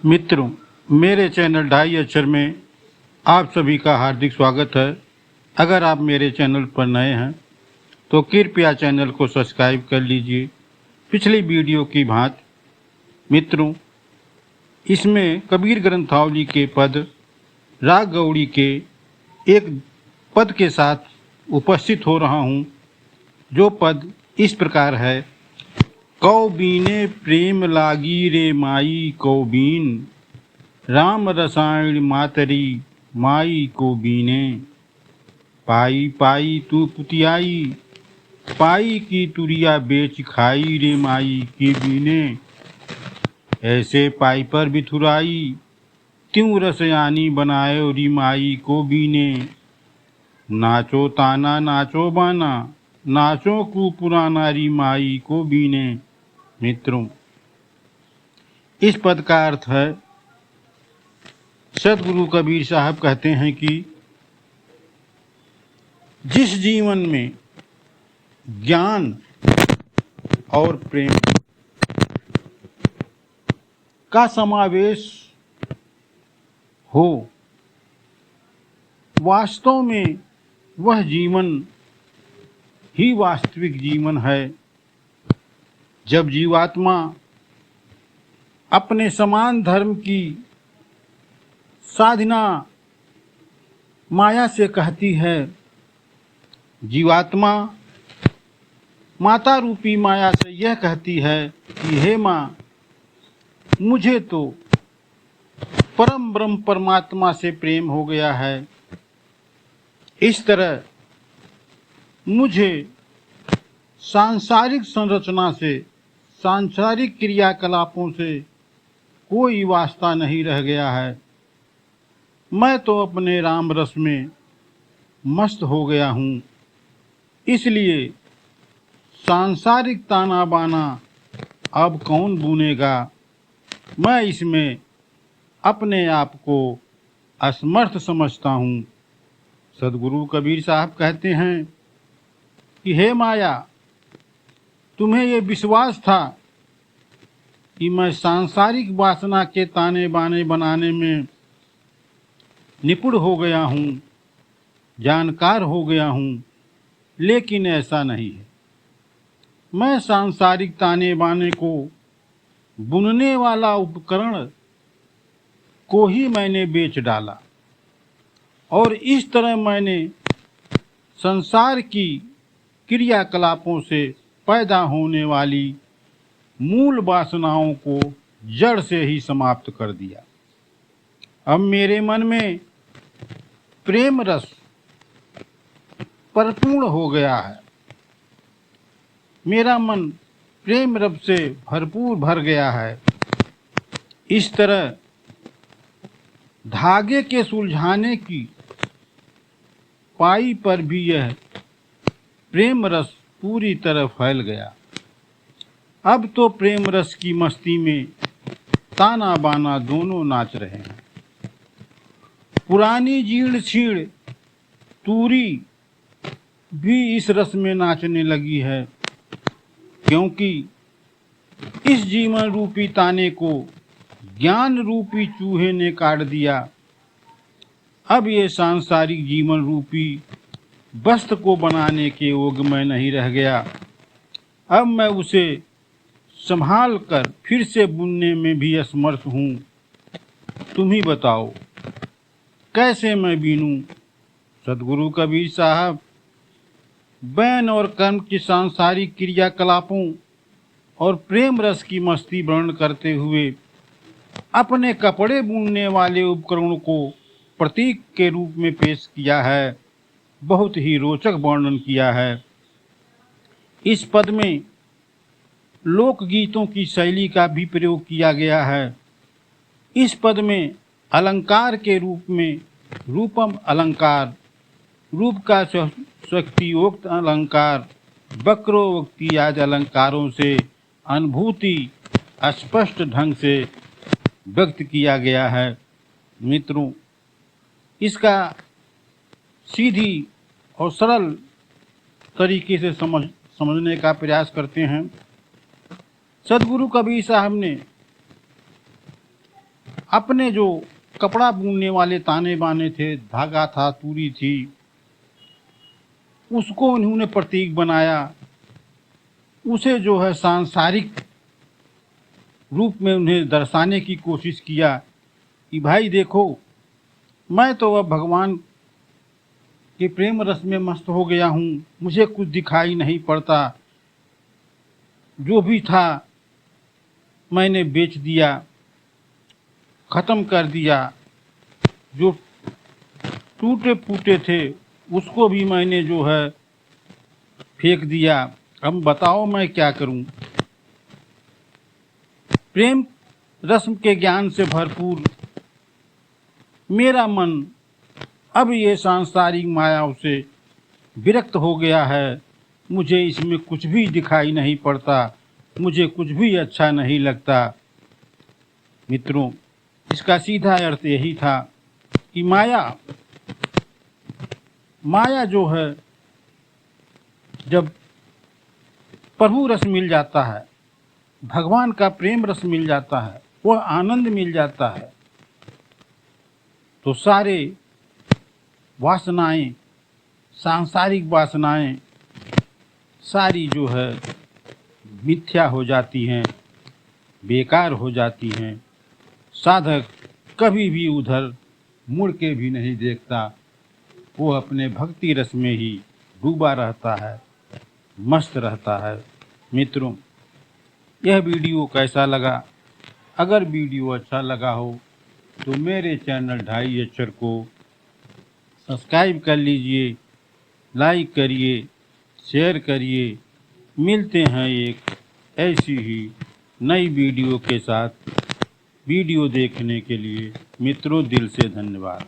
मित्रों, मेरे चैनल ढाई अक्षर में आप सभी का हार्दिक स्वागत है। अगर आप मेरे चैनल पर नए हैं तो कृपया चैनल को सब्सक्राइब कर लीजिए। पिछली वीडियो की भांति मित्रों, इसमें कबीर ग्रंथावली के पद राग गौड़ी के एक पद के साथ उपस्थित हो रहा हूँ, जो पद इस प्रकार है। कौ बीने प्रेम लागी रे माई कौ बीन, राम रसायन मातरी माई को बीने। पाई पाई तू पुतियाई, पाई की तुरिया बेच खाई रे माई की बीने। ऐसे पाई पर बिथुराई, त्यों रसयानी बनाए री माई को बीने। नाचो ताना नाचो बाना, नाचो कु पुराना री माई को बीने। मित्रों, इस पद का अर्थ है, सदगुरु कबीर साहब कहते हैं कि जिस जीवन में ज्ञान और प्रेम का समावेश हो, वास्तव में वह जीवन ही वास्तविक जीवन है। जब जीवात्मा अपने समान धर्म की साधना माया से कहती है, जीवात्मा माता रूपी माया से यह कहती है कि हे माँ, मुझे तो परम ब्रह्म परमात्मा से प्रेम हो गया है। इस तरह मुझे सांसारिक संरचना से, सांसारिक क्रियाकलापों से कोई वास्ता नहीं रह गया है। मैं तो अपने राम रस में मस्त हो गया हूँ, इसलिए सांसारिक ताना बाना अब कौन बुनेगा। मैं इसमें अपने आप को असमर्थ समझता हूँ। सदगुरु कबीर साहब कहते हैं कि हे माया, तुम्हें ये विश्वास था कि मैं सांसारिक वासना के ताने बाने बनाने में निपुण हो गया हूँ, जानकार हो गया हूँ, लेकिन ऐसा नहीं है। मैं सांसारिक ताने बाने को बुनने वाला उपकरण को ही मैंने बेच डाला, और इस तरह मैंने संसार की क्रियाकलापों से पैदा होने वाली मूल वासनाओं को जड़ से ही समाप्त कर दिया। अब मेरे मन में प्रेम रस परिपूर्ण हो गया है। मेरा मन प्रेम रस से भरपूर भर गया है। इस तरह धागे के सुलझाने की पाई पर भी यह प्रेम रस पूरी तरह फैल गया। अब तो प्रेम रस की मस्ती में ताना बाना दोनों नाच रहे हैं। पुरानी जीर्ण छीण तूरी भी इस रस में नाचने लगी है, क्योंकि इस जीवन रूपी ताने को ज्ञान रूपी चूहे ने काट दिया। अब ये सांसारिक जीवन रूपी वस्त्र को बनाने के योग में नहीं रह गया। अब मैं उसे संभाल कर फिर से बुनने में भी असमर्थ हूँ। तुम ही बताओ, कैसे मैं बीनूं। सदगुरु कबीर साहब बैन और कर्म की सांसारिक क्रियाकलापों और प्रेम रस की मस्ती वर्णन करते हुए अपने कपड़े बुनने वाले उपकरणों को प्रतीक के रूप में पेश किया है। बहुत ही रोचक वर्णन किया है। इस पद में लोकगीतों की शैली का भी प्रयोग किया गया है। इस पद में अलंकार के रूप में रूपम अलंकार, रूप का शक्तियोक्त अलंकार, वक्रोक्ति आदि अलंकारों से अनुभूति स्पष्ट ढंग से व्यक्त किया गया है। मित्रों, इसका सीधी और सरल तरीके से समझने का प्रयास करते हैं। सदगुरु कबीर साहब ने अपने जो कपड़ा बुनने वाले ताने बाने थे, धागा था, तूरी थी, उसको उन्होंने प्रतीक बनाया। उसे जो है सांसारिक रूप में उन्हें दर्शाने की कोशिश किया कि भाई देखो, मैं तो अब भगवान के प्रेम रस में मस्त हो गया हूँ, मुझे कुछ दिखाई नहीं पड़ता, जो भी था मैंने बेच दिया, ख़त्म कर दिया, जो टूटे फूटे थे उसको भी मैंने जो है फेंक दिया। अब बताओ मैं क्या करूं। प्रेम रस्म के ज्ञान से भरपूर मेरा मन अब ये सांसारिक मायाओं से विरक्त हो गया है। मुझे इसमें कुछ भी दिखाई नहीं पड़ता, मुझे कुछ भी अच्छा नहीं लगता। मित्रों, इसका सीधा अर्थ यही था कि माया जो है, जब प्रभु रस मिल जाता है, भगवान का प्रेम रस मिल जाता है, वह आनंद मिल जाता है, तो सारे वासनाएं, सांसारिक वासनाएं सारी जो है मिथ्या हो जाती हैं, बेकार हो जाती हैं। साधक कभी भी उधर मुड़ के भी नहीं देखता, वो अपने भक्ति रस में ही डूबा रहता है, मस्त रहता है। मित्रों, यह वीडियो कैसा लगा? अगर वीडियो अच्छा लगा हो तो मेरे चैनल ढाई अक्षर को सब्सक्राइब कर लीजिए, लाइक करिए, शेयर करिए। मिलते हैं एक ऐसी ही नई वीडियो के साथ। वीडियो देखने के लिए मित्रों दिल से धन्यवाद।